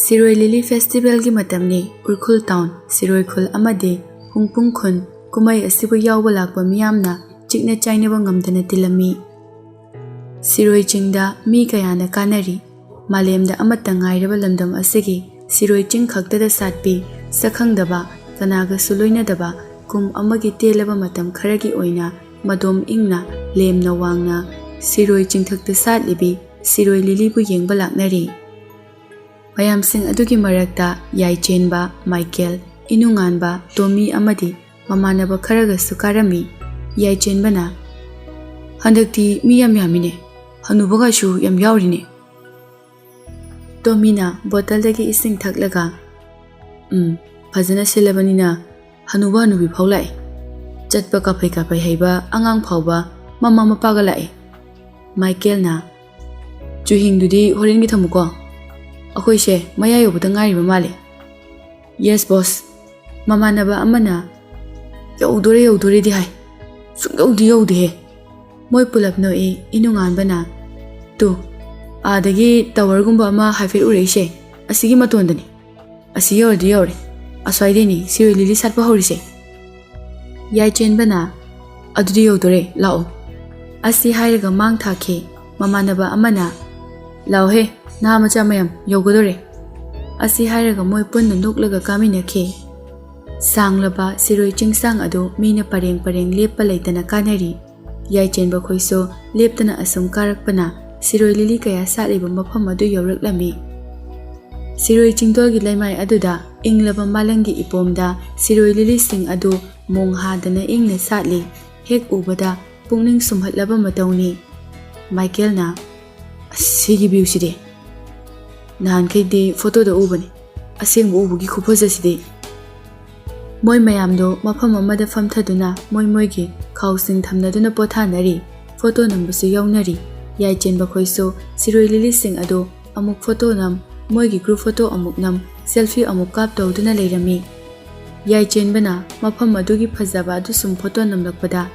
Siroi Lily Festival gi matamni Urkhul Town Siroi Khul amadi Hungpung Khun kumai asibu yawba lakpa miyamna chikna chainaba ngamdana tilami. Siroi Chingda mi kayana kanari malemda amata ngairaba lamdam asigi Siroi Ching khaktada satpi sakhangdaba kanaga suloinadaba kum amagi telaba matam kharagi oina madom ingna lemna wangna Siroi Chingthakta satlibi Siroi Lily bu yengba laknari. Mayam sing adugi marakta Yai Chenba, Michael, Inunganba, Tommy amadi mamanaba kharaga sukarami. Yai Chenbana handakti mi yam yamine hanubaga shu yam yaurine. Tomina bottle-dagi ising thaklaga phajana silabanina hanuba hanubi phaulai chatpa kapai haiba angang phauba mama mapaga lai. Michael na chuhingdudi horengi thamuko akhoi she maya yobada ngari male. Yes boss. Mamanaba amana yaudore di hai sung yaude he moi pulap no e inungan bana tu adagi tower gumba ama haifet ureise asigi matondani asi yore aswaide ni Siroi Lily satpa horise. Yai Chen bana adudi yaudore lao asi hairaga mang thake mamanaba amana lao he na macha mayam yogodore asi hairaga moi punna nuklaga kaminakhe. Sanglaba Siroi Chingsang ado mina pareng lepa laitana kanari. Yai Chenba khoiso leptana asum karakpana Siroi Lily kaya satliba mafam adu yawraklami. Siroi Chingdolgi laimai aduda inglaba malangi ipomda Siroi Lily sing adu monghadana ingna satli hek ubada pungning sumhatlaba matawni. Michael na asigi view side nahan kaidi photo da ubani asengba ubugi khupajaside. Moi mayamdo mafam amada famthaduna moigi khausing thamnaduna pothanari photo nambusu yawnari. Yai Chenba khoiso Siroi Lily sing ado amuk photo nam moigi group photo amuk nam selfie amuk kap tawduna leirami. Yai Chenbana mafam adugi phajaba adu sum photo namlakpada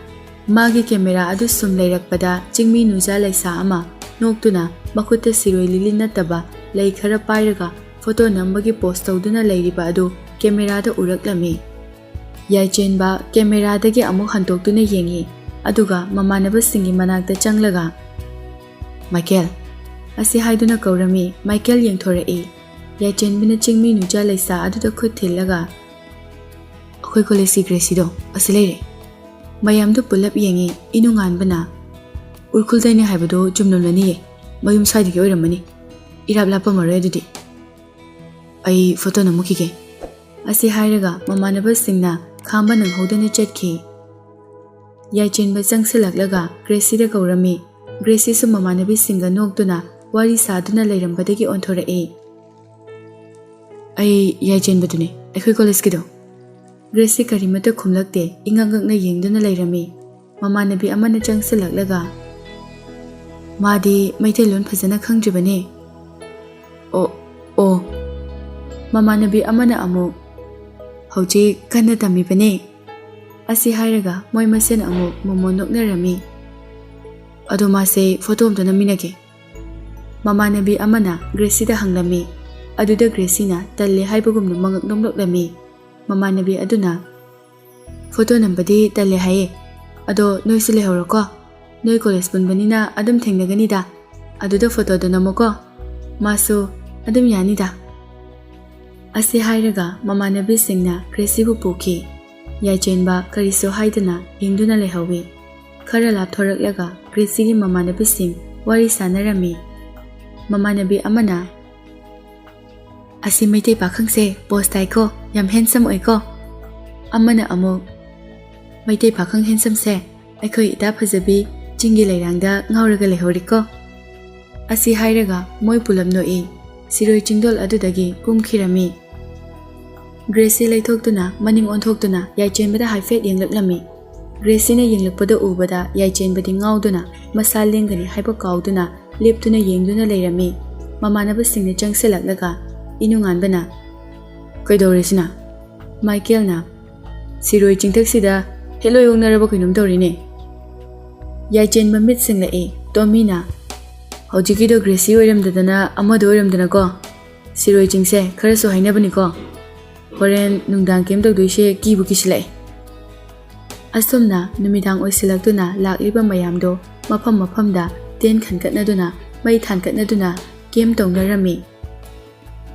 magi camera adu sum leirakpada chingmi nuja laisa ama noktuna makutta Siroi Lily nataba lei khara pairaga photo nambagi post tawduna leiriba adu camera da uraklami. Yai Chenba camera dagi amuk hantoktuna yengi aduga mamanaba singi manakta changlaga Michael asi haiduna kaurami. Michael yengthorei. Yai Chenbina chingmi nuja laisa aduda khut thillaga akhoi college Gracie do asilere mayamdu pulap yengi inungan bana urkhul daini haibado jumnolani mayum saidi ge oiramani irab lapa mare adudi ai photo namukige asi hairaga mamanaba singna khamba nang hodani chatki. Yai Chenba changsilaklaga Gracie da kaurami. Gracie su mamanabi singa noktuna wari saduna leirambadagi onthorei. Ai Yai Chenba dune akhoi college kido. Gracie karimata khumlakte ingangakna yengduna leirami. Mamanabi amana changsilaklaga madi maithailon phajana khangjibane. O mamanabi amana amu hauji kanna tamibane asi hairaga moi masen amu momonoknarami ado mase photo amtana minage. Mamanabi amana Gracie da hanglami aduda Gracie na talle haibagumna mangak nomloklami. Mamanabi aduna photo nambadi talle haye ado noi sile horoko noi college bunbanina adum thengnaganida aduda photo do namoko masu adum yanida asi hairaga mamanabi singna Gracie bu pukhi. Yai Chenba kariso haidana yengduna lehawi khara lapthoraklaga Gracie gi mamanabi sing wari sanarami. Mamanabi amana asi maitei pakhangse post taiko yam handsome oiko amana amu maitei pakhang handsome se aikhoi ita phajabi chingi leirangda ngauraga lehoriko asi hairaga moi pulamno e Siroi Chingdol adudagi kumkhirami. Gracie leithoktuna maning onthoktuna Yai Chenbada haifet yenglaklami. Gracie na yenglakpada ubada Yai Chenbadi ngauduna masal lengani haiba kauduna leptuna yengduna leirami. Mamanaba singna changsilaklaga inungan bana kaidoresina. Michael na Siroi Chingthaksida hello yongnaraba kainum tawrine. Yai Chenba mit singla e Tommy na Hojikido Gracie oiramdadana amado oiramdana ko Siroi Chingse kharasu hainabani ko. Horen nungdang kem tawdoise kibu kisilai. Asomna numidang oisilaktuna lakliba mayamdo mafam-mafamda ten khankatnaduna mai thankatnaduna kem tawnarami.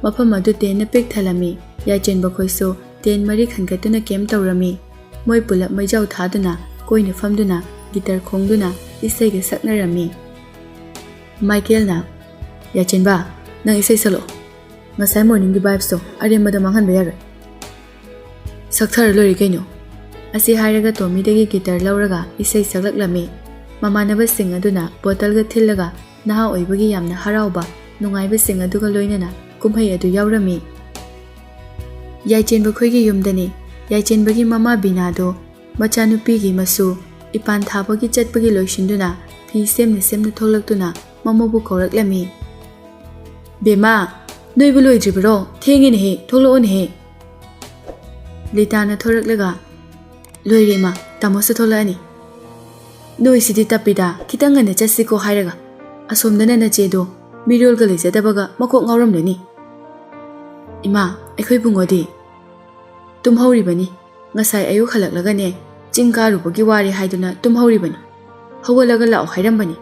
Mafam adu ten na pek thalami yaichen bakhoiso ten mari khankatuna kem tawrami. Moi pulap maijau thaduna koina famduna gitar khongduna isai ge saknarami. Michael na yaichen ba nang isai salo. Ngasai morning gi vibes to aremada manghan bayar. Sakthar lori kaino. Asi hairaga Tommy dagi gitar lauraga isai saklaklami. Mamanaba sing aduna bottle ga thillaga naha oibagi yamna harauba nungaiba sing aduga loinana kumhai adu yaurami. Yaichen bakhoigi yumdani yaichen bagi mama binado machanupi gi masu ipan thabagi chatpagi loisinduna phi semna tholaktuna mamabu koraklami. Bema noibu loidribro thengin he tholoon he. Litana thoraklaga loirema tamosa tholani. Noi sidi tapida kitang ngana chassiko hairaga asomdana na chedo mirol ga lejadabaga makok ngauramleni. Ima ekhoi bungodi tumhauribani ngasai ayu khalaklaga ne chingkarubagi wari haiduna tumhauribani hawalaga lao hairambani.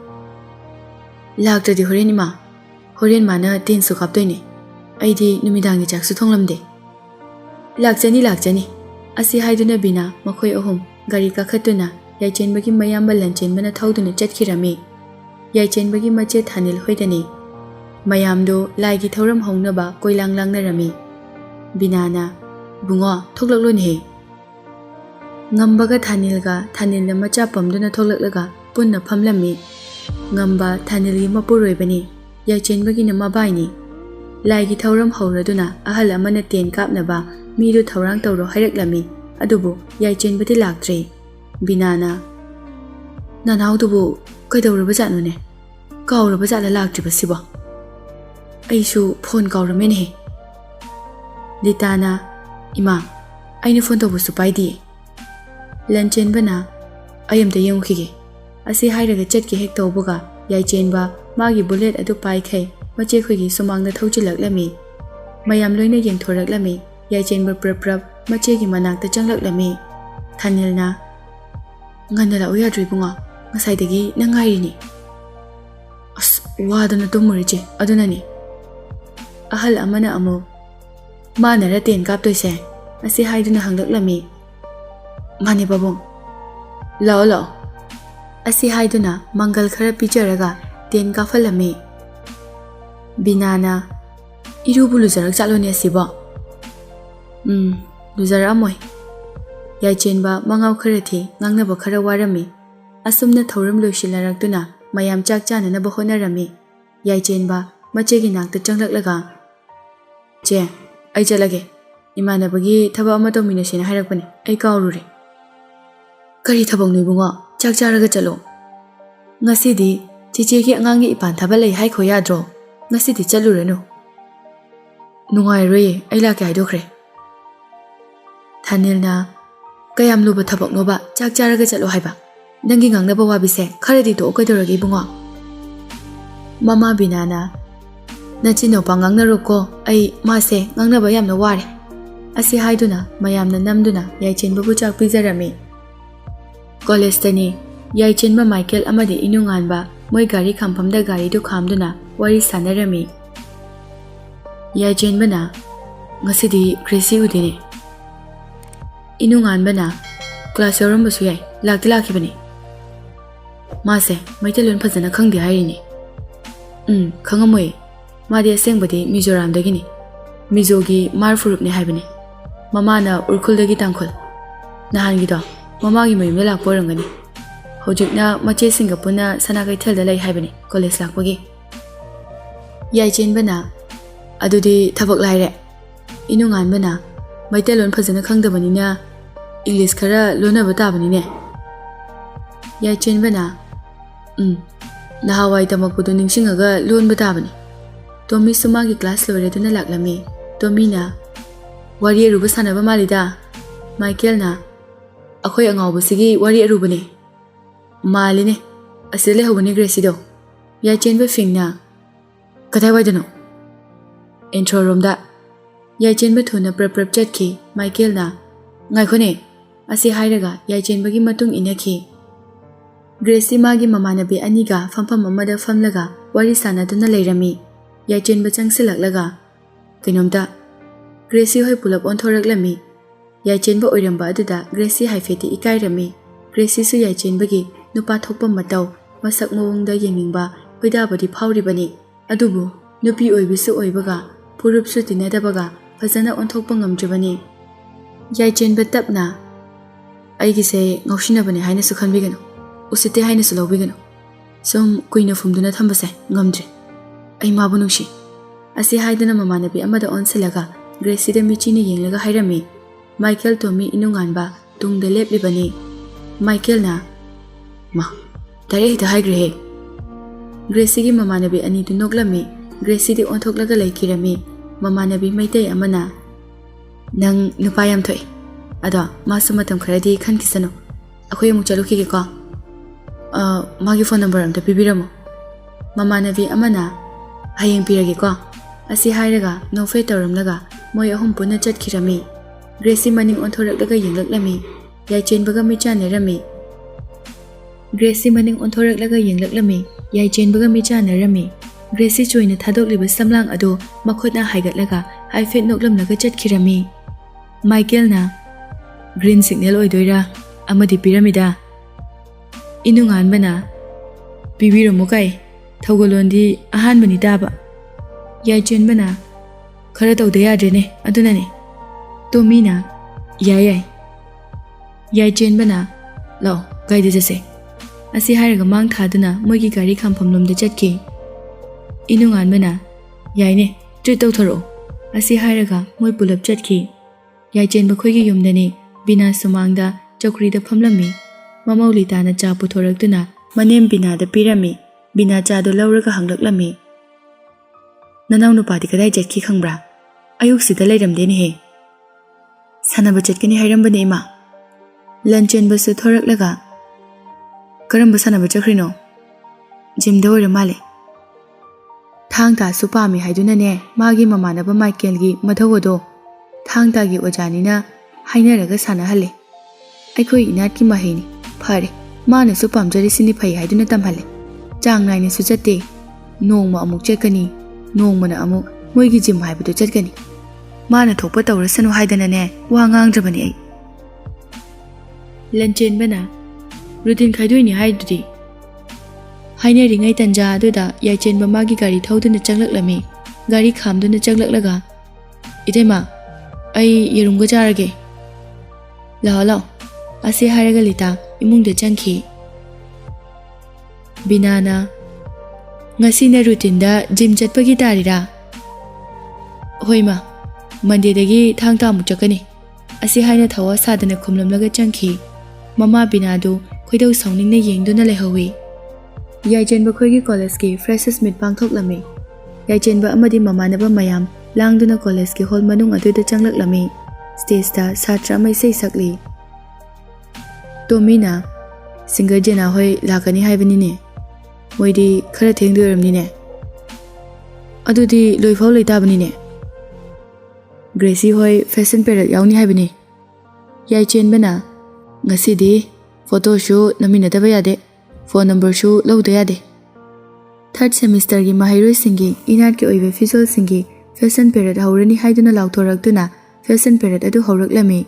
Laktadi horen ima horen mana tin su kaptoine aidi numidangi chaksu thonglamde. Lakjani asi haiduna bina makhoi ahum gari kakhatuna yaichen bagi mayamba lanchen bana thauduna chatkirami. Yaichen bagi mache Thanil hoidani mayamdo laigi thauram hongnaba koilang langnarami. Binana bungo thoklaklon he. Ngambaga Thanilna macha pamduna thoklaklaga punna phamlami. Ngamba Thanilgi mapuroibani yaichen bagi na mabaini. Laigi thauram hauraduna ahal amana ten kapnaba miru thaurang tawro haireklami adubu yaichen bati laktri. Binana nanau dubu kaidawraba jatnone kawraba jatla laktriba sibo aisu phone kawramen he. Litana ima aina phone tawbusu paidi. Lanchen bana ayamda yengkhige asi hairaga chatki hek tawbuga yaichen ba magi bullet adu paikhai mache khoigi sumangna thauchilaklami. Mayam loina yengthoraklami yaichen ba prap mache gi manakta changlaklami. Thanilna ngandala uyadri bunga ngasaidagi nangairi. As wadana tumuriche adunani. Ahal amana amo manara ten kaptoise asi haiduna hanglaklami. Mani babong lao asi haiduna mangal khara picharaga ten kafalami. Binana irubulu jarak chalone sibo. Luzara amoy. Yaichen ba mangau kharathi ngangnaba khara warami. Asumna thauram loisilarakduna mayam chak chananaba honarami. Yaichen ba machegi nakta changlaklaga che ai chalage imanabagi thaba ama tawminasina hairakpani ai kawrure. Kari thabang noibungo chak charaga chalo. Ngasidi chichegi angangi ipan thaba lei hai khoyadro ngasidi chalurenu. Nungai roye ai lake haidokre. Thanilna kayam luba thabak noba chak charaga chalo haiba nangi ngangnaba wabise kharadi to okaidoragi bungo. Mama Binana nachino pangangnaroko ai mase ngangnaba yamna ware asi haiduna mayamna namduna yaichen babu chak pijarami. College tani yaichen ba Michael amadi inungan ba moi gari khampamda gari du khamduna wari sanarami. Yaichen bana ngasidi Gracie udine. Inungan bana class yarambasu yai lakibani. Mase maitalon phajana khangdi harini. Khangamoy madi asengbadi Mizoram dagini. Mizogi marfurupne haibani. Mamana urkuldagi tangkhul. Nahangido mamagi mayumda lakporangani. Hojikna mache Singapuna sanagai thelda lai haibani college lakpagi. Yaichen bana adudi thabak laire. Inungan bana maitalon phajana khangdabanina English khara lonaba tabanine. Yaichen bana nahawai tamakpudu ningsingaga lonba tabani. Tommy sumagi class loreduna laklami. Tommy na wari aruba sanaba malida. Michael na akhoi angawbasigi wari arubane. Maline asile hobani Gracie do. Yaichen ba fingna kadai waidano. intro roomda yaichen thuna prap chatki Michael na ngaikone asi hairaga yaichen bagi matung inaki Gracie magi mamanabi aniga famfam amada famlaga wari sanaduna leirami yaichen changsilaklaga kainomda Gracie hoi pulap onthoraklami yaichen ba oiramba aduda Gracie haifeti ikairami Gracie su yaichen bagi nupa thokpa matau masak mawongda yengingba hoidabadi phauribani adubu nupi oibisu oibaga purupsu tinadabaga fazana onthokpa ngamjabani yaichen ba tapna aigise ngausinabani haina su khanbigano usite haina su lawbigano sum kuina fumduna thambase ngamdre ai mabu nungshi asi haidana mamanabi amada onsilaga Gracie da michini yenglaga hairami Michael Tommy inunganba tungda leplibani Michael na ma tare hita haigre he Gracie gi mamanabi ani du noklami Gracie di onthoklaga laikirami mamanabi maitai amana nang nupayam thoi ada masu matam kharadi khan kisano akhoi mu chaluki ge ko magi phone number amta pibiramo mamanabi amana hayeng pirage ko asi hairaga no fe tawramlaga moi ahum puna chatkirami Gracie maning onthoraklaga yenglaklami yaichen baga michanerami Gracie maning onthoraklaga yenglaklami yaichen baga michanerami Gracie choina thadokliba samlang ado makhotna haigatlaga haifet noklamlaga chatkirami Michael na green signal oidoira amadi piramida inungan bana bibiro kai thogolondi ahan bani daba yaichen bana khara tawde yadrene adunane tomina yai yaichen bana law gaide jase asi hairaga mang thaduna moigi gari khampham lomde chatki inungan bana yaine treat tawtharo asi hairaga moi pulap chatki yaichen bakhoigi yumdani bina sumangda chokri da phamlami mamauli tana cha puthoraktuna manem bina da pirami bina cha do lawraga hanglaklami nanaw nupadi kadai jetki khangbra ayuk sida leiramdeni he sanaba chetkini hairambani ima lanchen basu thoraklaga karamba sanaba chakrino jimda oira male thangta supami haiduna ne magi mamanaba Michael gi madhawodo thangta gi ojanina hainaraga sanahalle aikoi inat ki mahini phare mana su pamjari sini phai haiduna tamhalle chang naine su chatte nongma amuk chetkani nongmana amuk moigi jim haibadu chatkani mana thokpa tawrasanu haidana ne wa ngangdrabani ai lanchen bana routine khaidoi ni haidudi haina ringai tanja aduda yaichen ba magi gari thauduna changlaklami gari khamduna changlaklaga idema ai yerumga charage lao ase hairaga lita imungda changki binana ngasi na routine da gym chatpagi tarira hoima Monday dagi thangta mu chakani asi haina thawa sadana khumlamlaga changki mama binadu khoidau sawningna yengduna lehawi yaichen ba khoigi college ki freshers meet pangthoklami yaichen ba amadi mamanaba mayam langduna college ki hall manung aduda changlaklami stage ta satra mai sei sakli tomina singer jena hoi lakani haibani ne moidi khara thengdoramni ne adudi loifau leitabani ne Gracie hoi fashion parade yauni haibani yaichen bana ngasidi photo shoot naminadaba yade phone number shoot lawda yade third semester gi mahairoi singi inat ki oibe visual singi fashion parade haurani haiduna lauthoraktuna fashion parade adu hauраklami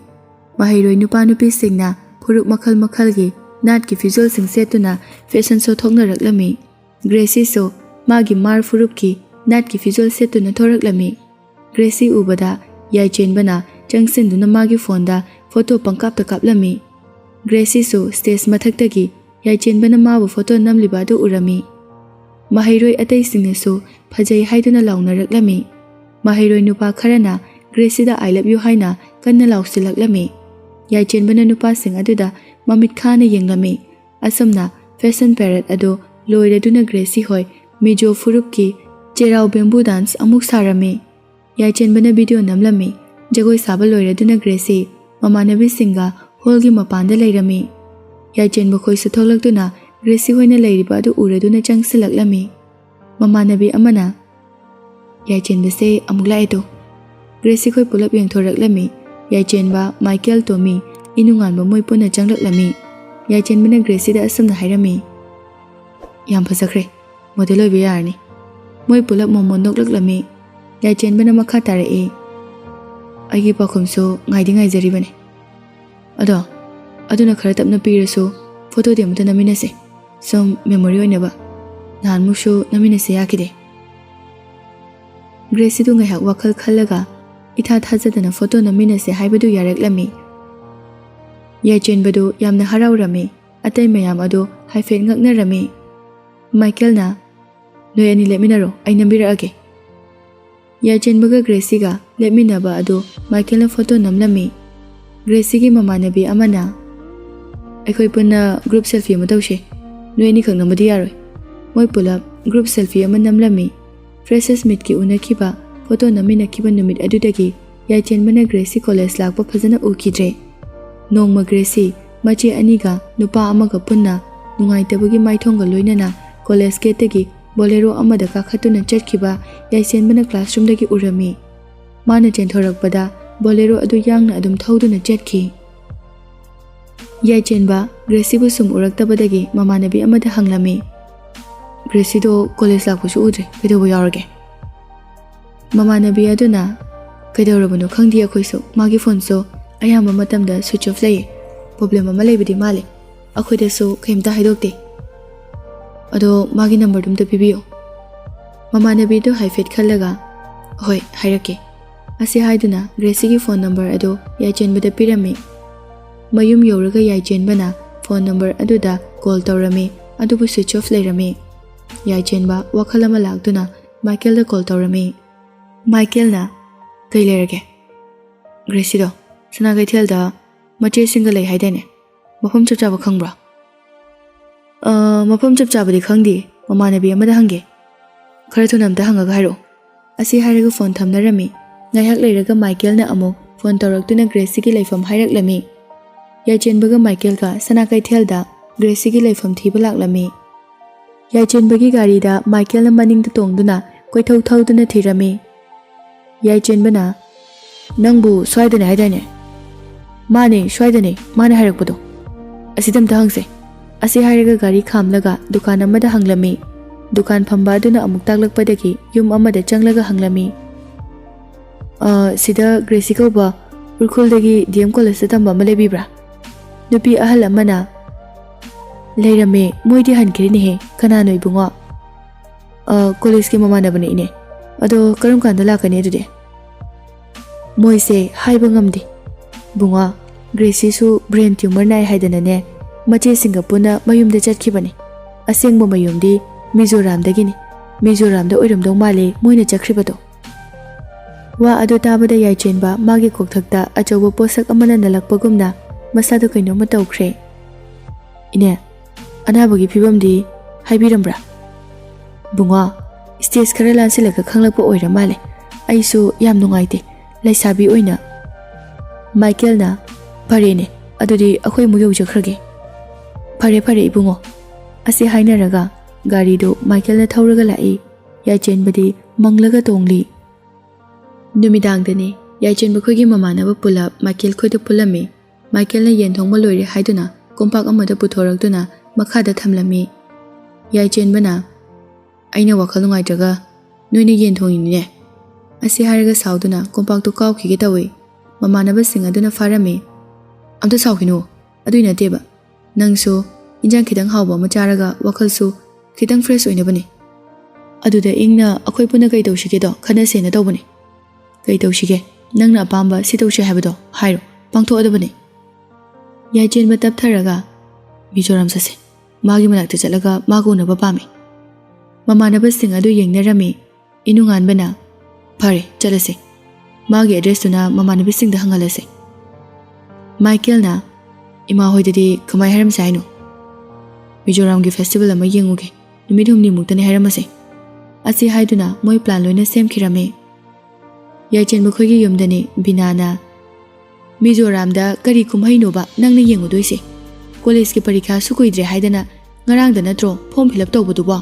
mahairoi nupa nupi singna phuruk makhal makhal gi nat ki visual sing setuna fashion show thoknaraklami Gracie so magi mar phuruk ki nat ki visual setuna thoraklami Gracie ubada yaichen bana changsinduna magi phone da photo pangkap ta kaplami Gracie so stage mathakta gi yaichen bana mabu photo namliba du urami mahairoi atai singna so phajai haiduna launaraklami mahairoi nupa kharana Gracie da I love you haina kanna lausilaklami yaichen bana nupa sing aduda mamit khana yenglami asamna fashion parade ado loiraduna Gracie hoi mijo furup ki cherau bamboo dance amuk sarami yaichen bana video namlami jagoi saba loiraduna Gracie mamanabi singa holgi mapanda leirami yaichen bakhoi su tholakduna Gracie hoina leiriba adu uraduna changsilaklami mamanabi amana ꯌꯥꯏꯆꯦꯟꯕꯁꯦ ꯑꯃꯨꯛ ꯂꯥꯛꯑꯦꯗꯣ Gracie ꯈꯣꯏ ꯄꯨꯂꯞ ꯌꯦꯡꯊꯣꯔꯛꯂꯝꯃꯤ ꯌꯥꯏꯆꯦꯟꯕ Michael ꯇꯣꯃꯤ ꯏꯅꯨꯡꯉꯥꯟꯕ ꯃꯣꯏ ꯄꯨꯟꯅ ꯆꯪꯂꯛꯂꯝꯃꯤ ꯌꯥꯏꯆꯦꯟꯕꯅ ꯒ꯭ꯔꯦꯁꯤꯗ ꯑꯁꯨꯝꯅ ꯍꯥꯏꯔꯝꯃꯤ ꯌꯥꯝ ꯐꯖꯈ꯭ꯔꯦ model ꯑꯣꯏꯕ ꯌꯥꯔꯅꯤ ꯃꯣꯏ ꯄꯨꯂꯞ ꯃꯣꯃꯣꯟ ꯅꯣꯛꯂꯛꯂꯝꯃꯤ ꯌꯥꯏꯆꯦꯟꯕꯅ ꯃꯈꯥ ꯇꯥꯔꯛꯏ ꯑꯩꯒꯤ ꯄꯥꯎꯈꯨꯝꯁꯨ ꯉꯥꯏꯗꯤ ꯉꯥꯏꯖꯔꯤꯕꯅꯤ ꯑꯗꯣ ꯑꯗꯨꯅ ꯈꯔ ꯇꯞꯅ ꯄꯤꯔꯁꯨ ꯐꯣꯇꯣꯗꯤ ꯑꯃꯇ ꯅꯝꯃꯤꯟꯅꯁꯦ ꯁꯨꯝ ꯃꯦꯃꯣꯔꯤ ꯑꯣꯏꯅꯕ ꯅꯍꯥꯟꯃꯨꯛꯁꯨ ꯅꯝꯃꯤꯟꯅꯁꯦ ꯌꯥꯈꯤꯗꯦ ꯒ꯭ꯔꯦꯁꯤꯗꯨ ꯉꯥꯏꯍꯥꯛ ꯋꯥꯈꯜ ꯈꯜꯂꯒ ꯏꯊꯥ ꯊꯥꯖꯗꯅ ꯐꯣꯇꯣ ꯅꯝꯃꯤꯟꯅꯁꯦ ꯍꯥꯏꯕꯗꯨ ꯌꯥꯔꯛꯂꯝꯃꯤ ꯌꯥꯏꯆꯦꯟꯕꯗꯨ ꯌꯥꯝꯅ ꯍꯔꯥꯎꯔꯝꯃꯤ ꯑꯇꯩ ꯃꯌꯥꯝ ꯑꯗꯨ ꯍꯥꯏꯐꯦꯠ ꯉꯛꯅꯔꯝꯃꯤ ꯃꯥꯏꯀꯦꯜꯅ ꯅꯣꯏ ꯑꯅꯤ ꯂꯦꯞꯃꯤꯟꯅꯔꯣ ꯑꯩ ꯅꯝꯕꯤꯔꯛꯑꯒꯦ ꯌꯥꯏꯆꯦꯟꯕꯒ ꯒ꯭ꯔꯦꯁꯤꯒ ꯂꯦꯞꯃꯤꯟꯅꯕ ꯑꯗꯨ ꯃꯥꯏꯀꯦꯜꯅ ꯐꯣꯇꯣ ꯅꯝꯂꯝꯃꯤ ꯒ꯭ꯔꯦꯁꯤꯒꯤ ꯃꯃꯥꯟꯅꯕꯤ ꯑꯃꯅ ꯑꯩꯈꯣꯏ ꯄꯨꯟꯅ ꯒ꯭ꯔꯨꯞ ꯁꯦꯜꯐꯤ ꯑꯃ ꯇꯧꯁꯦ ꯅꯣꯏ ꯑꯅꯤꯈꯛ ꯅꯝꯕꯗꯤ ꯌꯥꯔꯣꯏ ꯃꯣꯏ ꯄꯨꯂꯞ ꯒ꯭ꯔꯨꯞ ꯁꯦꯜꯐꯤ ꯑꯃ ꯅꯝꯂꯝꯃꯤ ꯐ꯭ꯔꯦꯁꯦꯁ ꯃꯤꯠꯀꯤ ꯎꯅꯈꯤꯕ ꯐꯣꯇꯣ ꯅꯝꯃꯤꯟꯅꯈꯤꯕ ꯅꯨꯃꯤꯠ ꯑꯗꯨꯗꯒꯤ ꯌꯥꯏꯆꯦꯟꯕꯅ ꯒ꯭ꯔꯦꯁꯤ ꯀꯣꯂꯦꯖ ꯂꯥꯛꯄ ꯐꯖꯅ ꯎꯈꯤꯗ꯭ꯔꯦ ꯅꯣꯡꯃ ꯒ꯭ꯔꯦꯁꯤ ꯃꯆꯦ ꯑꯅꯤꯒ ꯅꯨꯄꯥ ꯑꯃꯒ ꯄꯨꯟꯅ ꯅꯨꯡꯉꯥꯏꯇꯕꯒꯤ ꯃꯥꯏꯊꯣꯡꯒ ꯂꯣꯏꯅꯅ ꯀꯣꯂꯦꯖ ꯒꯦꯠꯇꯒꯤ ꯕꯣꯂꯦꯔꯣ ꯑꯃꯗ ꯀꯥꯈꯠꯇꯨꯅ ꯆꯠꯈꯤꯕ ꯌꯥꯏꯆꯦꯟꯕꯅ ꯀ꯭ꯂꯥꯁꯔꯨꯝꯗꯒꯤ ꯎꯔꯝꯃꯤ ꯃꯥꯅ ꯆꯦꯟꯊꯣꯔꯛꯄꯗ ꯕꯣꯂꯦꯔꯣ ꯑꯗꯨ ꯌꯥꯡꯅ ꯑꯗꯨꯝ ꯊꯧꯗꯨꯅ ꯆꯠꯈꯤ ꯌꯥꯏꯆꯦꯟꯕ ꯒ꯭ꯔꯦꯁꯤꯕꯨ ꯁꯨꯝ ꯎꯔꯛꯇꯕꯗꯒꯤ ꯃꯃꯥꯟꯅꯕꯤ ꯑꯃꯗ ꯍꯪꯂꯝꯃꯤ ꯒ꯭ꯔꯦꯁꯤꯗꯣ ꯀꯣꯂꯦꯖ ꯂꯥꯛꯄꯁꯨ ꯎꯗ꯭ꯔꯦ ꯀꯩꯗꯧꯕ ꯌꯥꯎꯔꯒꯦ ꯃꯃꯥꯟꯅꯕꯤ ꯑꯗꯨꯅ ꯀꯩꯗꯧꯔꯕꯅꯣ ꯈꯪꯗꯦ ꯑꯩꯈꯣꯏꯁꯨ ꯃꯥꯒꯤ ꯐꯣꯟꯁꯨ ꯑꯌꯥꯝꯕ ꯃꯇꯝꯗ ꯁ꯭ꯋꯤꯆ ꯑꯣꯐ ꯂꯩꯌꯦ ꯄ꯭ꯔꯣꯕ꯭ꯂꯦꯝ ꯑꯃ ꯂꯩꯕꯗꯤ ꯃꯥꯜꯂꯦ ꯑꯩꯈꯣꯏꯗꯁꯨ ꯀꯩꯝꯇ ꯍꯥꯏꯗꯣꯛꯇꯦ ꯑꯗꯣ ꯃꯥꯒꯤ ꯅꯝꯕꯔꯗꯨ ꯑꯝꯇ ꯄꯤꯕꯤꯌꯣ ꯃꯃꯥꯟꯅꯕꯤꯗꯨ ꯍꯥꯏꯐꯦꯠ ꯈꯜꯂꯒ ꯍꯣꯏ ꯍꯥꯏꯔꯛꯀꯦ ꯑꯁꯤ ꯍꯥꯏꯗꯨꯅ ꯒ꯭ꯔꯦꯁꯤꯒꯤ ꯐꯣꯟ ꯅꯝꯕꯔ ꯑꯗꯨ ꯌꯥꯏꯆꯦꯟꯕꯗ ꯄꯤꯔꯝꯃꯤ ꯃꯌꯨꯝ ꯌꯧꯔꯒ ꯌꯥꯏꯆꯦꯟꯕꯅ ꯐꯣꯟ ꯅꯝꯕꯔ ꯑꯗꯨꯗ ꯀꯣꯜ ꯇꯧꯔꯝꯃꯤ ꯑꯗꯨꯕꯨ ꯁ꯭ꯋꯤꯆ ꯑꯣꯐ ꯂꯩꯔꯝꯃꯤ ꯌꯥꯏꯆꯦꯟꯕ ꯋꯥꯈꯜ ꯑꯃ ꯂꯥꯛꯇꯨꯅ ꯃꯥꯏꯀꯦꯜꯗ ꯀꯣꯜ ꯇꯧꯔꯝꯃꯤ ꯃꯥꯏꯀꯦꯜꯅ ꯀꯩ ꯂꯩꯔꯒꯦ ꯒ꯭ꯔꯦꯁꯤꯗꯣ ꯁꯅꯥꯀꯩꯊꯦꯜꯗ ꯃꯆꯦꯁꯤꯡꯒ ꯂꯩ ꯍꯥꯏꯗꯥꯏꯅꯦ ꯃꯐꯝ ꯆꯞ ꯆꯥꯕ ꯈꯪꯕ꯭ꯔꯥ ꯃꯐꯝ ꯆꯞ ꯆꯥꯕꯗꯤ ꯈꯪꯗꯦ ꯃꯃꯥꯟꯅꯕꯤ ꯑꯃꯗ ꯍꯪꯒꯦ ꯈꯔ ꯊꯨꯅ ꯑꯝꯇ ꯍꯪꯉꯒ ꯍꯥꯏꯔꯛꯑꯣ ꯑꯁꯤ ꯍꯥꯏꯔꯒ ꯐꯣꯟ ꯊꯝꯅꯔꯝꯃꯤ ꯉꯥꯏꯍꯥꯛ ꯂꯩꯔꯒ ꯃꯥꯏꯀꯦꯜꯅ ꯑꯃꯨꯛ ꯐꯣꯟ ꯇꯧꯔꯛꯇꯨꯅ ꯒ꯭ꯔꯦꯁꯤꯒꯤ ꯂꯩꯐꯝ ꯍꯥꯏꯔꯛꯂꯝꯃꯤ ꯌꯥꯏꯆꯦꯟꯕꯒ ꯃꯥꯏꯀꯦꯜꯒ ꯁꯅꯥꯀꯩꯊꯦꯜꯗ ꯒ꯭ꯔꯦꯁꯤꯒꯤ ꯂꯩꯐꯝ ꯊꯤꯕ ꯂꯥꯛꯂꯝꯃꯤ ꯌꯥꯏꯆꯦꯟꯕꯒꯤ ꯒꯥꯔꯤꯗ ꯃꯥꯏꯀꯦꯜꯅ ꯃꯅꯤꯡꯗ ꯇꯣꯡꯗꯨꯅ ꯀꯣꯏꯊꯧ ꯊꯧꯗꯨꯅ ꯊꯤꯔꯝꯃꯤ ꯌꯥꯏꯆꯦꯟꯕꯅ ꯅꯪꯕꯨ ꯁ꯭ꯋꯥꯏꯗꯅꯦ ꯍꯥꯏꯗꯥꯏꯅꯦ ꯃꯥꯅꯦ ꯁ꯭ꯋꯥꯏꯗꯅꯦ ꯃꯥꯅ ꯍꯥꯏꯔꯛꯄꯗꯣ ꯑꯁꯤꯗ ꯑꯝꯇ ꯍꯪꯁꯦ ꯑꯁꯤ ꯍꯥꯏꯔꯒ ꯒꯥꯔꯤ ꯈꯥꯝꯂꯒ ꯗꯨꯀꯥꯟ ꯑꯃꯗ ꯍꯪꯂꯝꯃꯤ ꯗꯨꯀꯥꯟ ꯐꯝꯕ ꯑꯗꯨꯅ ꯑꯃꯨꯛ ꯇꯥꯛꯂꯛꯄꯗꯒꯤ ꯌꯨꯝ ꯑꯃꯗ ꯆꯪꯂꯒ ꯍꯪꯂꯝꯃꯤ ꯁꯤꯗ ꯒ꯭ꯔꯦꯁꯤ ꯀꯧꯕ ꯎꯔꯈꯨꯜꯗꯒꯤ DM ꯀꯣꯂꯦꯖꯇ ꯇꯝꯕ ꯑꯃ ꯂꯩꯕꯤꯕ꯭ꯔꯥ ꯅꯨꯄꯤ ꯑꯍꯜ ꯑꯃꯅ ꯂꯩꯔꯝꯃꯦ ꯃꯣꯏꯗꯤ ꯍꯟꯈ꯭ꯔꯦꯅꯦꯍꯦ ꯀꯅꯥꯅꯣ ꯏꯕꯨꯡꯉꯣ ꯀꯣꯂꯦꯖꯀꯤ ꯃꯃꯥꯟꯅꯕꯅꯦ ꯏꯅꯦ ꯑꯗꯣ ꯀꯔꯝ ꯀꯥꯟꯗ ꯂꯥꯛꯀꯅꯤ ꯑꯗꯨꯗꯤ ꯃꯣꯏꯁꯦ ꯍꯥꯏꯕ ꯉꯝꯗꯦ ꯕꯨꯡꯉꯣ ꯒ꯭ꯔꯦꯁꯤꯁꯨ ꯕ꯭ꯔꯦꯟ ꯇ꯭ꯌꯨꯃꯔ ꯅꯥꯏ ꯍꯥꯏꯗꯅꯅꯦ ꯃꯆꯦꯁꯤꯡꯒ ꯄꯨꯟꯅ ꯃꯌꯨꯝꯗ ꯆꯠꯈꯤꯕꯅꯤ ꯑꯁꯦꯡꯕ ꯃꯌꯨꯝꯗꯤ ꯃꯤꯖꯣꯔꯥꯝꯗꯒꯤꯅꯤ ꯃꯤꯖꯣꯔꯥꯝꯗ ꯑꯣꯏꯔꯝꯗꯧ ꯃꯥꯜꯂꯦ ꯃꯣꯏꯅ ꯆꯠꯈ꯭ꯔꯤꯕꯗꯣ ꯋꯥ ꯑꯗꯨ ꯇꯥꯕꯗ ꯌꯥꯏꯆꯦꯟꯕ ꯃꯥꯒꯤ ꯀꯣꯛꯊꯛꯇ ꯑꯆꯧꯕ ꯄꯣꯠꯁꯛ ꯑꯃꯅ ꯅꯜꯂꯛꯄꯒꯨꯝꯅ ꯃꯁꯥꯗ ꯀꯩꯅꯣꯝꯃ ꯇꯧꯈ꯭ꯔꯦ ꯏꯅꯦ ꯑꯅꯥꯕꯒꯤ ꯐꯤꯕꯝꯗꯤ ꯍꯥꯏꯕꯤꯔꯝꯕ꯭ꯔꯥ ꯕꯨꯡꯉꯣ ꯁ꯭ꯇꯦꯖ ꯈꯔ ꯂꯥꯟꯁꯤꯜꯂꯒ ꯈꯪꯂꯛꯄ ꯑꯣꯏꯔ ꯃꯥꯜꯂꯦ ꯑꯩꯁꯨ ꯌꯥꯝ ꯅꯨꯡꯉꯥꯏꯇꯦ ꯂꯩꯁꯥꯕꯤ ꯑꯣꯏꯅ ꯃꯥꯏꯀꯦꯜꯅ ꯐꯔꯦꯅꯦ ꯑꯗꯨꯗꯤ ꯑꯩꯈꯣꯏ ꯑꯃꯨꯛ ꯌꯧꯖꯈ꯭ꯔꯒꯦ ꯐꯔꯦ ꯐꯔꯦ ꯏꯕꯨꯡꯉꯣ ꯑꯁꯤ ꯍꯥꯏꯅꯔꯒ ꯒꯥꯔꯤꯗꯨ ꯃꯥꯏꯀꯦꯜꯅ ꯊꯧꯔꯒ ꯂꯥꯛꯏ ꯌꯥꯏꯆꯦꯟꯕꯗꯤ ꯃꯪꯂꯒ ꯇꯣꯡꯂꯤ ꯅꯨꯃꯤꯗꯥꯡꯗꯅꯤ ꯌꯥꯏꯆꯦꯟꯕ ꯈꯣꯏꯒꯤ ꯃꯃꯥꯟꯅꯕ ꯄꯨꯂꯞ ꯃꯥꯏꯀꯦꯜ ꯈꯣꯏꯗ ꯄꯨꯜꯂꯝꯃꯤ ꯃꯥꯏꯀꯦꯜꯅ ꯌꯦꯟ ꯊꯣꯡꯕ ꯂꯣꯏꯔꯦ ꯍꯥꯏꯗꯨꯅ ꯀꯣꯝꯄꯥꯛ ꯑꯃꯗ ꯄꯨꯊꯣꯔꯛꯇꯨꯅ ꯃꯈꯥꯗ ꯊꯝꯂꯝꯃꯤ ꯌꯥꯏꯆꯦꯟꯕꯅ ꯑꯩꯅ ꯋꯥꯈꯜ ꯅꯨꯡꯉꯥꯏꯇ꯭ꯔꯒ ꯅꯣꯏꯅ ꯌꯦꯟ ꯊꯣꯡꯉꯤꯅꯤꯅꯦ ꯑꯁꯤ ꯍꯥꯏꯔꯒ ꯁꯥꯎꯗꯨꯅ ꯀꯣꯝꯄꯥꯛꯇꯨ ꯀꯥꯎꯈꯤꯒꯦ ꯇꯧꯏ ꯃꯃꯥꯟꯅꯕꯁꯤꯡ ꯑꯗꯨꯅ ꯐꯥꯔꯝꯃꯤ ꯑꯝꯇ ꯁꯥꯎꯈꯤꯅꯨ ꯑꯗꯨꯏ ꯅꯠꯇꯦꯕ ꯅꯪꯁꯨ ꯏꯟꯖꯥꯡ ꯈꯤꯇꯪ ꯍꯥꯎꯕ ꯑꯃ ꯆꯥꯔꯒ ꯋꯥꯈꯜꯁꯨ ꯈꯤꯇꯪ ꯐ꯭ꯔꯦꯁ ꯑꯣꯏꯅꯕꯅꯤ ꯑꯗꯨꯗ ꯏꯪꯅ ꯑꯩꯈꯣꯏ ꯄꯨꯟꯅ ꯀꯩ ꯇꯧꯁꯤꯒꯦꯗꯣ ꯈꯟꯅꯁꯦꯅ ꯇꯧꯕꯅꯤ ꯀꯩ ꯇꯧꯁꯤꯒꯦ ꯅꯪꯅ ꯑꯄꯥꯝꯕ ꯁꯤ ꯇꯧꯁꯦ ꯍꯥꯏꯕꯗꯣ ꯍꯥꯏꯔꯣ ꯄꯥꯡꯊꯣꯛꯑꯗꯕꯅꯤ ꯌꯥꯏꯆꯦꯟꯕ ꯇꯞꯊꯔꯒ ꯃꯤꯖꯣꯔꯥꯝ ꯆꯠꯁꯦ ꯃꯥꯒꯤ ꯃꯅꯥꯛꯇ ꯆꯠꯂꯒ ꯃꯥꯒ ꯎꯅꯕ ꯄꯥꯝꯃꯤ ꯃꯃꯥꯟꯅꯕꯁꯤꯡ ꯑꯗꯨ ꯌꯦꯡꯅꯔꯝꯃꯤ ꯏꯅꯨꯡꯉꯥꯟꯕꯅ ꯐꯔꯦ ꯆꯠꯂꯁꯦ ꯃꯥꯒꯤ ꯑꯦꯗ꯭ꯔꯦꯁꯇꯨꯅ ꯃꯃꯥꯟꯅꯕꯤꯁꯤꯡꯗ ꯍꯪꯍꯜꯂꯁꯦ ꯃꯥꯏꯀꯦꯜꯅ ꯏꯃꯥ ꯍꯣꯏꯗꯗꯤ ꯀꯃꯥꯏ ꯍꯥꯏꯔꯝꯁꯦ ꯍꯥꯏꯅꯣ ꯃꯤꯖꯣꯔꯥꯝꯒꯤ ꯐꯦꯁꯇꯤꯚꯦꯜ ꯑꯃ ꯌꯦꯡꯉꯨꯒꯦ ꯅꯨꯃꯤꯠ 6ꯅꯤꯃꯨꯛꯇꯅꯤ ꯍꯥꯏꯔꯝꯃꯁꯦ ꯑꯁꯤ ꯍꯥꯏꯗꯨꯅ ꯃꯣꯏ ꯄ꯭ꯂꯥꯟ ꯂꯣꯏꯅ ꯁꯦꯝꯈꯤꯔꯝꯃꯤ ꯌꯥꯏꯆꯦꯟꯕ ꯈꯣꯏꯒꯤ ꯌꯨꯝꯗꯅꯤ ꯕꯤꯅꯥꯅ ꯃꯤꯖꯣꯔꯥꯝꯗ ꯀꯔꯤ ꯀꯨꯝꯍꯩꯅꯣꯕ ꯅꯪꯅ ꯌꯦꯡꯉꯨꯗꯣꯏꯁꯦ ꯀꯣꯂꯦꯖꯀꯤ ꯄꯔꯤꯈꯥꯁꯨ ꯀꯨꯏꯗ꯭ꯔꯦ ꯍꯥꯏꯗꯅ ꯉꯔꯥꯡꯗ ꯅꯠꯇ꯭ꯔꯣ ꯐꯣꯔꯝ ꯐꯤꯜ ꯑꯞ ꯇꯧꯕꯗꯨꯕꯣ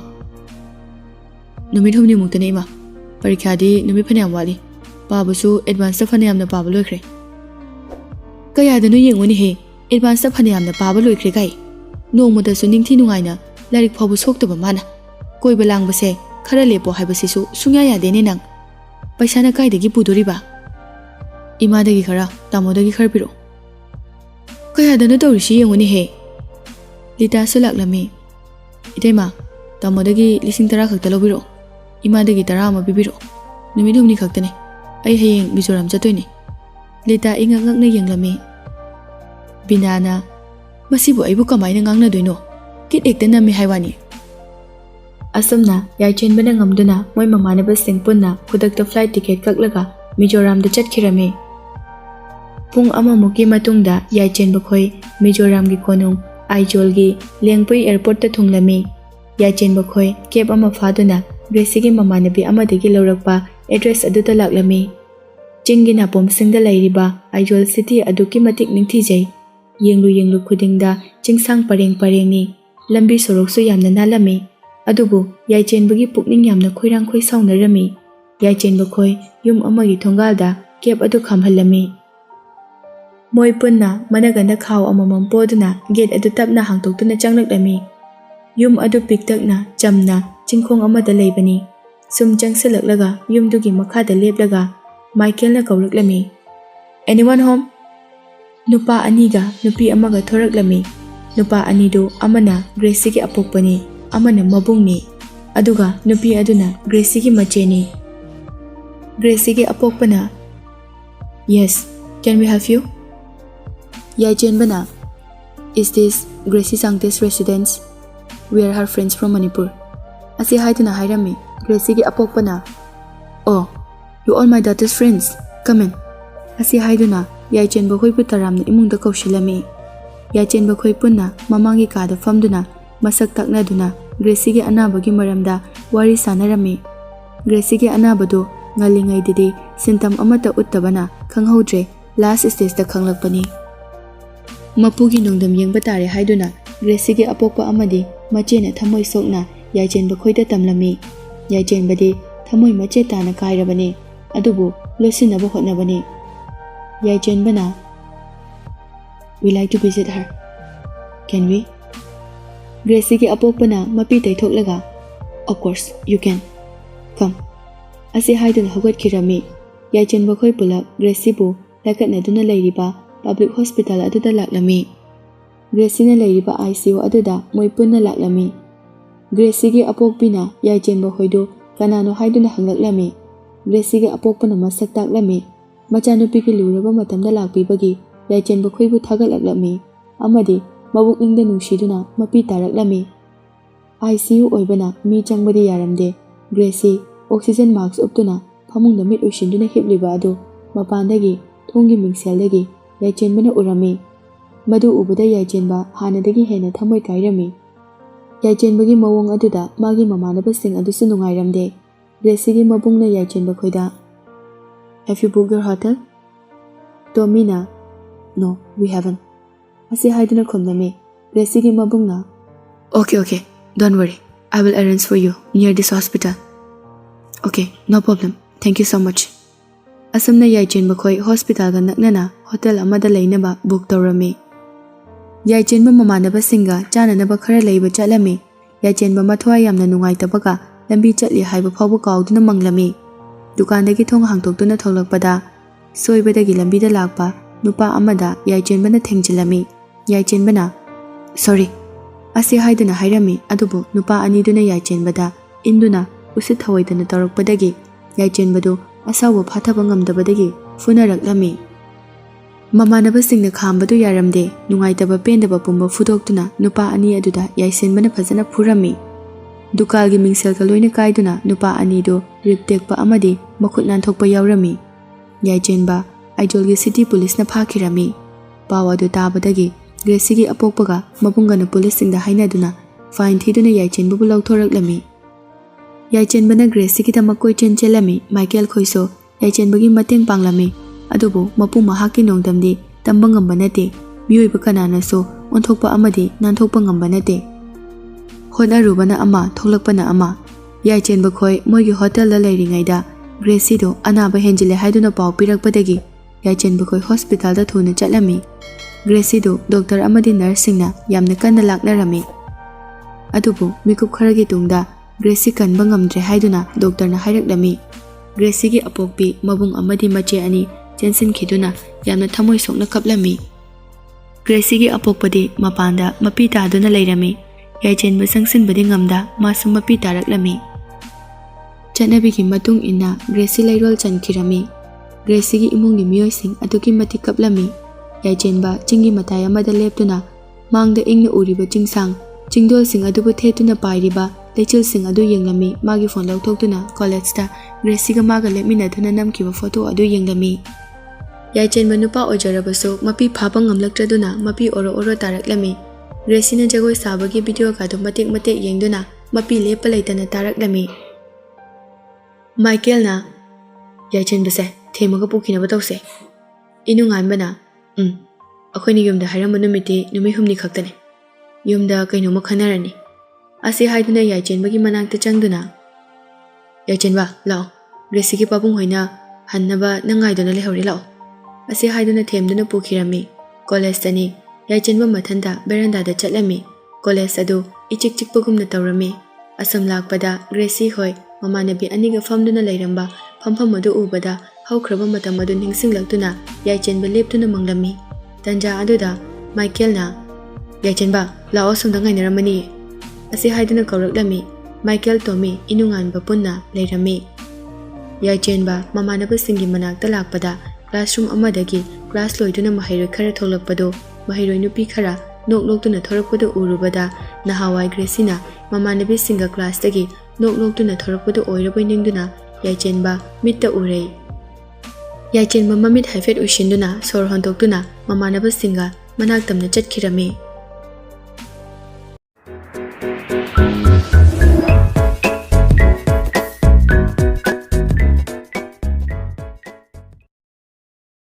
ꯅꯨꯃꯤꯠ 6ꯅꯤꯃꯨꯛꯇꯅꯤ ꯏꯃꯥ Parikhadi numi phanayam wali. Pabasu advance ta phanayam na paba loikhre. Kayadanu yengwani he advance ta phanayam na paba loikhre kai. Nongmada su ningthi nungaina larik phabu soktaba mana. Koiba langbase khara lepo haibasisu sungya yadene nang. Paisa na kaidagi pudoriba. Imadagi khara tamodagi khara piro. Kayadanu tawrishi yengwani he. Lita sulaklami. Itema tamodagi lising tara khakta lobiro. Imadagi tara ama bibiro. Numid humni khaktane. Ai hayeng Mizoram chatoyne. Lita ingangakna yenglami. Binana masibu aibu kamaina ngangna doino. Kit ekta nami haiwani. Asamna yaichen bana ngamduna moi mamanaba sing punna khudakta flight ticket kaklaga Mizoram da chatkirame. Pung amamuki matungda yaichen bakhoi Mizoram gi konung Aijol gi Lengpui airport ta thunglami. Yaichen bakhoi cab ama faduna Gracie gi mamanabi amadagi laurakpa address aduta laklami. Chingi na pomsingda lairiba Aijol city aduki matik ningthijai. Yenglu khudingda chingsang pareng lambi soroksu yamna nalami. Adubu yaichen bagi pukning yamna khoirang khoi saunarami. Yaichen bakhoi yum amagi thongalda cab adu khamhalami. Moi punna managanda khaw amamam poduna gate adu tapna hangtoktuna changlaklami. Yum adu piktakna chamna chingkhong amada leibani. Sum changsilaklaga yumdugi makhada leplaga Michael na kawlaklami. Anyone home? Nupa aniga nupi amaga thoraklami. Nupa anido amana Gracie gi apokpani amana mabungni. Aduga nupi aduna Gracie gi macheni. Gracie gi apokpana. Yes, can we help you? Yaichen bana. Is this Gracie Sangte's residence? We are her friends from Manipur. Asi haiduna hairami. Gracie gi apokpana. Oh, you all my daughter's friends. Come in. Asi haiduna Yaichen bakhoi putaramna imungda kaushilami. Yaichen bakhoi punna mamangi kada famduna masak taknaduna Gracie gi anabagi maramda wari sanarami. Gracie gi anabado ngalingai didi sintam amata uttabana khanghodre last stage da khanglakpani. Mapugi nongdam yengba tare haiduna Gracie gi apokpa amadi machena thamoi sokna Yaichen bakhoi da tamlami. Yaichen badi thamoi mache tana kairabani. Adubu losinaba hotnabani. Yaichen bana. We like to visit her. Can we? Gracie gi apokpana mapi taithoklaga. Of course, you can. Come. Asi haiduna hogatkirami. Yaichen bakhoi pulak Gracie bu lakatnaduna leiriba public hospital aduda laklami. Gracie na leiriba ICU aduda moi punna laklami. Gracie gi apokpina Yaichen bakhoidu kanano haiduna hanglaklami. Gracie gi apokpana masak taklami. Machanupi gi luraba matamda lakpibagi Yaichen bakhoibu thagalaklami. Amadi mabukningda nungsiduna mapi taraklami. ICU oibana mi changbadi yaramde. Gracie oxygen mask uptuna phamungda mit ushinduna hipliba adu mapandagi thongi mingseldagi Yaichen bana urami. Madu ubada Yaichen ba hanadagi hena thamoi kairami. Yaichen bagi mawong aduda magi mamanaba sing adusu nungairamde. Gracie gi mabungna Yaichen bakhoida. Have you booked your hotel? Tomina. No, we haven't. Asi haiduna khumnami. Gracie gi mabungna. Okay. Don't worry. I will arrange for you near this hospital. Okay, no problem. Thank you so much. Asamna Yaichen bakhoi hospital ga naknana hotel amada leinaba book tawrami. Yaichen ba mamanaba singa chananaba khara leiba chalami. Yaichen ba mathwa yamna nungaitabaga lambi chatli haiba phawbu kauduna manglami. Dukandagi thong hangtoktuna tholakpada soibadagi lambida lakpa nupa amada Yaichen bana thengjilami. Yaichen bana. Sorry. Asi haiduna hairami adubu nupa aniduna Yaichen bada induna usit thawaidana tarakpadagi Yaichen badu asawa phathaba ngamdabadagi funaraklami. Mamanaba singna khambadu yaramde nungaitaba pendaba pumba fudoktuna nupa ani aduda Yaichen bana phajana phurami. Dukalgi mingsel ka loina kaiduna nupa anido riptekpa amadi makhut nanthokpa yaurami. Yaichen ba Aijol gi city police na phakirami. Pawadu tabadagi Gracie gi apokpaga mabungana police singda hainaduna fine thiduna Yaichen bu lauthoraklami. Yaichen bana Gracie gi tamakoi chenchelami. Michael khoiso Yaichen bagi mateng panglami. Adubu mapu mahaki nongdamdi tamba ngamba nate mioiba kanana so onthokpa amadi nanthokpa ngamba nate. Hona rubana ama tholakpana ama Yaichen bakhoi moigi hotel la leiringaida ꯒ꯭ꯔꯦꯁꯤꯗꯣ ꯑꯅꯥꯕ ꯍꯦꯟꯖꯤꯜꯂꯦ ꯍꯥꯏꯗꯨꯅ ꯄꯥꯎ ꯄꯤꯔꯛꯄꯗꯒꯤ ꯌꯥꯏꯆꯦꯟꯕ ꯈꯣꯏ ꯍꯣꯁꯄꯤꯇꯥꯜꯗ ꯊꯨꯅ ꯆꯠꯂꯝꯃꯤ꯫ ꯒ꯭ꯔꯦꯁꯤꯗꯣ doctor ꯑꯃꯗꯤ ꯅꯔꯁꯁꯤꯡꯅ ꯌꯥꯝꯅ ꯀꯟꯅ ꯂꯥꯛꯅꯔꯝꯃꯤ꯫ ꯑꯗꯨꯕꯨ ꯃꯤꯀꯨꯞ ꯈꯔꯒꯤ ꯇꯨꯡꯗ ꯒ꯭ꯔꯦꯁꯤ ꯀꯟꯕ ꯉꯝꯗ꯭ꯔꯦ ꯍꯥꯏꯗꯨꯅ ꯗꯣꯛꯇꯔꯅ ꯍꯥꯏꯔꯛꯂꯝꯃꯤ꯫ ꯒ꯭ꯔꯦꯁꯤꯒꯤ ꯑꯄꯣꯛꯄꯤ ꯃꯕꯨꯡ ꯑꯃꯗꯤ ꯃꯆꯦ ꯑꯅꯤ ꯆꯦꯟꯁꯤꯟꯈꯤꯗꯨꯅ ꯌꯥꯝꯅ ꯊꯃꯣꯏ ꯁꯣꯛꯅ ꯀꯞꯂꯝꯃꯤ꯫ ꯒ꯭ꯔꯦꯁꯤꯒꯤ ꯑꯄꯣꯛꯄꯗꯤ ꯃꯄꯥꯟꯗ ꯃꯄꯤ ꯇꯥꯗꯨꯅ ꯂꯩꯔꯝꯃꯤ꯫ ꯌꯥꯏꯆꯦꯟꯕ ꯆꯪꯁꯤꯟꯕꯗꯤ ꯉꯝꯗ ꯃꯥꯁꯨ ꯃꯄꯤ ꯇꯥꯔꯛꯂꯝꯃꯤ꯫ ꯆꯠꯅꯕꯤꯒꯤ ꯃꯇꯨꯡ ꯏꯟꯅ ꯒ꯭ꯔꯦꯁꯤ ꯂꯩꯔꯣꯜ ꯆꯟꯈꯤꯔꯝꯃꯤ꯫ ꯒ꯭ꯔꯦꯁꯤꯒꯤ ꯏꯃꯨꯡꯒꯤ ꯃꯤꯑꯣꯏꯁꯤꯡ ꯑꯗꯨꯛꯀꯤ ꯃꯇꯤꯛ ꯀꯞꯂꯝꯃꯤ꯫ ꯌꯥꯏꯆꯦꯟꯕ ꯆꯤꯡꯒꯤ ꯃꯇꯥꯏ ꯑꯃꯗ ꯂꯦꯞꯇꯨꯅ ꯃꯥꯡꯗ ꯏꯪꯅ ꯎꯔꯤꯕ ꯆꯤꯡꯁꯥꯡ ꯆꯤꯡꯗꯣꯜꯁꯤꯡ ꯑꯗꯨꯕꯨ ꯊꯦꯠꯇꯨꯅ ꯄꯥꯏꯔꯤꯕ ꯂꯩꯆꯤꯜꯁꯤꯡ ꯑꯗꯨ ꯌꯦꯡꯂꯝꯃꯤ꯫ ꯃꯥꯒꯤ ꯐꯣꯟ ꯂꯧꯊꯣꯛꯇꯨꯅ ꯀꯣꯂꯦꯖꯇ ꯒ꯭ꯔꯦꯁꯤꯒ ꯃꯥꯒ ꯂꯦꯞꯃꯤꯟꯅꯗꯨꯅ ꯅꯝꯈꯤꯕ ꯐꯣꯇꯣ ꯑꯗꯨ ꯌꯦꯡꯂꯝꯃꯤ꯫ ꯌꯥꯏꯆꯦꯟꯕ ꯅꯨꯄꯥ ꯑꯣꯏꯖꯔꯕꯁꯨ ꯃꯄꯤ ꯐꯥꯕ ꯉꯝꯂꯛꯇ꯭ꯔꯗꯨꯅ ꯃꯄꯤ ꯑꯣꯔꯣ ꯑꯣꯔꯣ ꯇꯥꯔꯛꯂꯝꯃꯤ꯫ ꯒ꯭ꯔꯦꯁꯤꯅ ꯖꯒꯣꯏ ꯁꯥꯕꯒꯤ ꯚꯤꯗꯤꯑꯣꯒꯗꯨ ꯃꯇꯦꯛ ꯃꯇꯦꯛ ꯌꯦꯡꯗꯨꯅ ꯃꯄꯤ ꯂꯦꯞꯄ ꯂꯩꯇꯅ ꯇꯥꯔꯛꯂꯝꯃꯤ꯫ ꯃꯥꯏꯀꯦꯜꯅ ꯌꯥꯏꯆꯦꯟꯕꯁꯦ ꯊꯦꯝꯃꯒ ꯄꯨꯈꯤꯅꯕ ꯇꯧꯁꯦ꯫ ꯏꯅꯨꯡꯉꯥꯟꯕꯅ ꯑꯩꯈꯣꯏꯅ ꯌꯨꯝꯗ ꯍꯥꯏꯔꯝꯕ ꯅꯨꯃꯤꯠꯇꯤ ꯅꯨꯃꯤꯠ 6ꯅꯤ ꯈꯛꯇꯅꯤ꯫ ꯌꯨꯝꯗ ꯀꯩꯅꯣꯝꯃ ꯈꯟꯅꯔꯅꯤ꯫ ꯑꯁꯤ ꯍꯥꯏꯗꯨꯅ ꯌꯥꯏꯆꯦꯟꯕꯒꯤ ꯃꯅꯥꯛꯇ ꯆꯪꯗꯨꯅ ꯌꯥꯏꯆꯦꯟꯕ ꯂꯥꯛꯑꯣ, ꯒ꯭ꯔꯦꯁꯤꯒꯤ ꯄꯥꯕꯨꯡ ꯍꯣꯏꯅ ꯍꯟꯅꯕ ꯅꯪ ꯉꯥꯏꯗꯨꯅ ꯂꯩꯍꯧꯔꯤ ꯂꯥꯛꯑꯣ꯫ ꯑꯁꯤ ꯍꯥꯏꯗꯨꯅ ꯊꯦꯝꯗꯨꯅ ꯄꯨꯈꯤꯔꯝꯃꯤ꯫ ꯀꯣꯂꯦꯖꯇꯅꯤ꯫ ꯌꯥꯏꯆꯦꯟꯕ ꯃꯊꯟꯇ ꯕꯦꯔꯟꯗꯥꯗ ꯆꯠꯂꯝꯃꯤ꯫ ꯀꯣꯂꯦꯖ ꯑꯗꯨ ꯏꯆꯤꯛ ꯆꯤꯛꯄꯒꯨꯝꯅ ꯇꯧꯔꯝꯃꯤ꯫ ꯑꯁꯨꯝ ꯂꯥꯛꯄꯗ ꯒ꯭ꯔꯦꯁꯤ ꯍꯣꯏ ꯃꯃꯥꯟꯅꯕꯤ ꯑꯅꯤꯒ ꯐꯝꯗꯨꯅ ꯂꯩꯔꯝꯕ ꯐꯝꯐꯝ ꯑꯗꯨ ꯎꯕꯗ ꯍꯧꯈ꯭ꯔꯕ ꯃꯇꯝ ꯑꯗꯨ ꯅꯤꯡꯁꯤꯡꯂꯛꯇꯨꯅ ꯌꯥꯏꯆꯦꯟꯕ ꯂꯦꯞꯇꯨꯅ ꯃꯪꯂꯝꯃꯤ꯫ ꯇꯟꯖꯥ ꯑꯗꯨꯗ ꯃꯥꯏꯀꯦꯜꯅ ꯌꯥꯏꯆꯦꯟꯕ ꯂꯥꯛꯑꯣ, ꯁꯣꯝꯗ ꯉꯥꯏꯅꯔꯝꯃꯅꯤ꯫ ꯑꯁꯤ ꯍꯥꯏꯗꯨꯅ ꯀꯧꯔꯛꯂꯝꯃꯤ꯫ ꯃꯥꯏꯀꯦꯜ, ꯇꯣꯃꯤ, ꯏꯅꯨꯡꯉꯥꯟꯕ ꯄꯨꯟꯅ ꯂꯩꯔꯝꯃꯤ꯫ ꯌꯥꯏꯆꯦꯟꯕ ꯃꯃꯥꯟꯅꯕꯁꯤꯡꯒꯤ ꯃꯅꯥꯛꯇ ꯂꯥꯛꯄꯗ ꯀ꯭ꯂꯥꯁꯔꯨꯝ ꯑꯃꯗꯒꯤ ꯀ꯭ꯂꯥꯁ ꯂꯣꯏꯗꯨꯅ ꯃꯍꯩꯔꯣꯏ ꯈꯔ ꯊꯣꯛꯂꯛꯄꯗꯨ ꯃꯍꯩꯔꯣꯏ ꯅꯨꯄꯤ ꯈꯔ ꯅꯣꯛ ꯅꯣꯛꯇꯨꯅ ꯊꯣꯔꯛꯄꯗꯨ ꯎꯔꯨꯕꯗ ꯅꯍꯥꯟꯋꯥꯏ ꯒ꯭ꯔꯦꯁꯤꯅ ꯃꯃꯥꯟꯅꯕꯤꯁꯤꯡꯒ ꯀ꯭ꯂꯥꯁꯇꯒꯤ ꯅꯣꯛ ꯅꯣꯛꯇꯨꯅ ꯊꯣꯔꯛꯄꯗꯨ ꯑꯣꯏꯔꯕꯣꯏ ꯅꯤꯡꯗꯨꯅ ꯌꯥꯏꯆꯦꯟꯕ ꯃꯤꯠꯇ ꯎꯔꯩ꯫ ꯌꯥꯏꯆꯦꯟꯕ ꯃꯃꯤꯠ ꯍꯥꯏꯐꯦꯠ ꯎꯏꯁꯤꯟꯗꯨꯅ ꯁꯣꯔ ꯍꯣꯟꯗꯣꯛꯇꯨꯅ ꯃꯃꯥꯟꯅꯕꯁꯤꯡꯒ ꯃꯅꯥꯛ ꯇꯝꯅ ꯆꯠꯈꯤꯔꯝꯃꯤ꯫